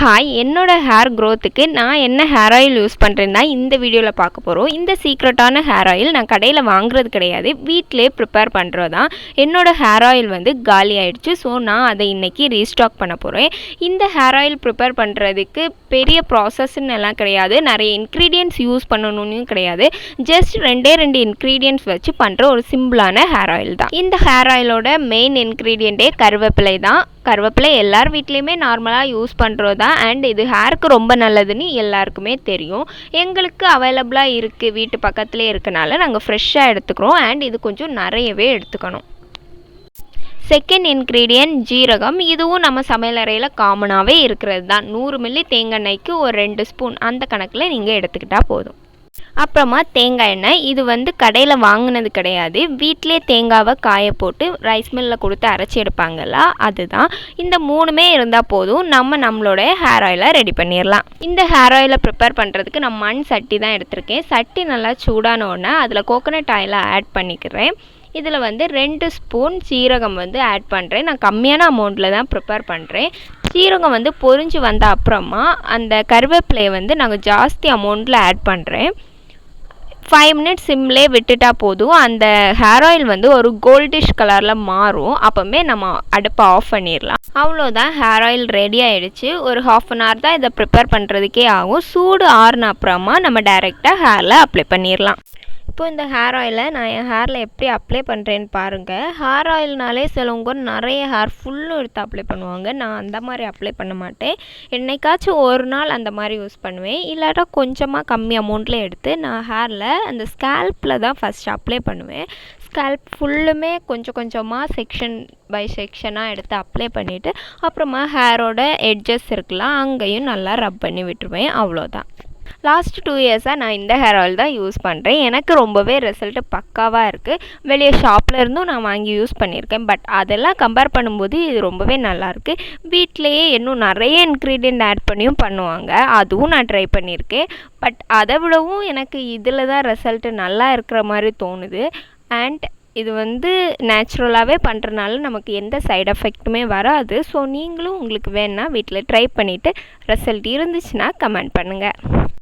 Hi, என்னோட hair க்ரோத்துக்கு நான் என்ன ஹேர் ஆயில் யூஸ் பண்ணுறேன்னா இந்த வீடியோவில் பார்க்க போகிறோம். இந்த சீக்ரெட்டான ஹேர் ஆயில் நான் கடையில் வாங்குறது கிடையாது, வீட்டிலே ப்ரிப்பேர் பண்ணுறது தான். என்னோடய ஹேர் ஆயில் வந்து காலி ஆகிடுச்சு. ஸோ நான் அதை இன்றைக்கி ரீஸ்டாக் பண்ண போகிறேன். இந்த ஹேர் ஆயில் ப்ரிப்பேர் பண்ணுறதுக்கு பெரிய ப்ராசஸ்ன்னு எல்லாம் கிடையாது, நிறைய இன்க்ரீடியன்ட்ஸ் யூஸ் பண்ணணும்னு கிடையாது. ஜஸ்ட் ரெண்டு இன்க்ரீடியன்ட்ஸ் வச்சு பண்ணுற ஒரு சிம்பிளான ஹேர் ஆயில் தான். இந்த ஹேர் ஆயிலோட மெயின் இன்க்ரீடியண்ட்டே கருவேப்பிலை தான். கருவேப்பிலை எல்லார் வீட்லேயுமே நார்மலாக யூஸ் பண்ணுறது தான். அண்ட் இது ஹேருக்கு ரொம்ப நல்லதுன்னு எல்லாருக்குமே தெரியும். எங்களுக்கு அவைலபிளாக இருக்குது, வீட்டு பக்கத்துலேயே இருக்கனால நாங்கள் ஃப்ரெஷ்ஷாக எடுத்துக்கிறோம். அண்ட் இது கொஞ்சம் நிறையவே எடுத்துக்கணும். செகண்ட் இன்க்ரீடியன்ட் ஜீரகம். இதுவும் நம்ம சமையலறையில் காமனாகவே இருக்கிறது தான். 100 மில்லி தேங்காய்க்கு ஒரு 2 ஸ்பூன் அந்த கணக்கில் நீங்கள் எடுத்துக்கிட்டால் போதும். அப்புறமா தேங்காய் எண்ணெய். இது வந்து கடையில் வாங்கினது கிடையாது, வீட்டிலே தேங்காவை காய போட்டு ரைஸ் மில்லில் கொடுத்து அரைச்சி எடுப்பாங்கல்ல, அதுதான். இந்த 3மே இருந்தால் போதும், நம்மளோட ஹேர் ஆயிலை ரெடி பண்ணிடலாம். இந்த ஹேர் ஆயிலை ப்ரிப்பேர் பண்ணுறதுக்கு நான் மண் சட்டி தான் எடுத்திருக்கேன். சட்டி நல்லா சூடான உடனே அதில் கோகோனட் ஆயிலை ஆட் பண்ணிக்கிறேன். இதில் வந்து 2 ஸ்பூன் சீரகம் வந்து ஆட் பண்ணுறேன். நான் கம்மியான அமௌண்ட்டில் தான் ப்ரிப்பேர் பண்ணுறேன். சீரகம் வந்து பொரிஞ்சு வந்த அப்புறமா அந்த கருவேப்பிலையை வந்து நாங்கள் ஜாஸ்தி அமௌண்ட்டில் ஆட் பண்ணுறேன். 5 மினிட்ஸ் சிம்லே விட்டுட்டா போதும். அந்த ஹேர் ஆயில் வந்து ஒரு கோல்டிஷ் கலரில் மாறும். அப்போவே நம்ம அடுப்பை ஆஃப் பண்ணிடலாம். அவ்வளோதான், ஹேர் ஆயில் ரெடி ஆகிடுச்சு. ஒரு 1/2 hour தான் இதை ப்ரிப்பேர் பண்ணுறதுக்கே ஆகும். சூடு ஆறுன அப்புறமா நம்ம டைரெக்டாக ஹேரில் அப்ளை பண்ணிடலாம். இப்போ இந்த ஹேர் ஆயிலை நான் என் ஹேரில் எப்படி அப்ளை பண்ணுறேன்னு பாருங்கள். ஹேர் ஆயில்னாலே சிலவங்க நிறைய ஹேர் ஃபுல்லும் எடுத்து அப்ளை பண்ணுவாங்க. நான் அந்த மாதிரி அப்ளை பண்ண மாட்டேன். என்னைக்காச்சும் ஒரு நாள் அந்த மாதிரி யூஸ் பண்ணுவேன். இல்லாட்டா கொஞ்சமாக கம்மி அமௌண்ட்டில் எடுத்து நான் ஹேரில் அந்த ஸ்கேல்ப்பில் தான் ஃபஸ்ட் அப்ளை பண்ணுவேன். ஸ்கேல்ப் ஃபுல்லுமே கொஞ்சம் கொஞ்சமாக செக்ஷன் பை செக்ஷனாக எடுத்து அப்ளை பண்ணிவிட்டு அப்புறமா ஹேரோட எட்ஜஸ் இருக்கலாம், அங்கேயும் நல்லா ரப் பண்ணி விட்டுருவேன். அவ்வளோதான். லாஸ்ட் 2 இயர்ஸாக நான் இந்த ஹேர் ஆயில் தான் யூஸ் பண்ணுறேன். எனக்கு ரொம்பவே ரிசல்ட்டு பக்காவாக இருக்குது. வெளியே ஷாப்பில் இருந்தும் நான் வாங்கி யூஸ் பண்ணியிருக்கேன். பட் அதெல்லாம் கம்பேர் பண்ணும்போது இது ரொம்பவே நல்லாயிருக்கு. வீட்டிலையே இன்னும் நிறைய இன்க்ரீடியன்ட் ஆட் பண்ணியும் பண்ணுவாங்க, அதுவும் நான் ட்ரை பண்ணியிருக்கேன். பட் அதை விடவும் எனக்கு இதில் தான் ரிசல்ட்டு நல்லா இருக்கிற மாதிரி தோணுது. அண்ட் இது வந்து நேச்சுரலாகவே பண்ணுறனால நமக்கு எந்த சைட் எஃபெக்ட்டுமே வராது. ஸோ நீங்களும் உங்களுக்கு வேணுன்னா வீட்டில் ட்ரை பண்ணிவிட்டு ரிசல்ட் இருந்துச்சுன்னா கமெண்ட் பண்ணுங்கள்.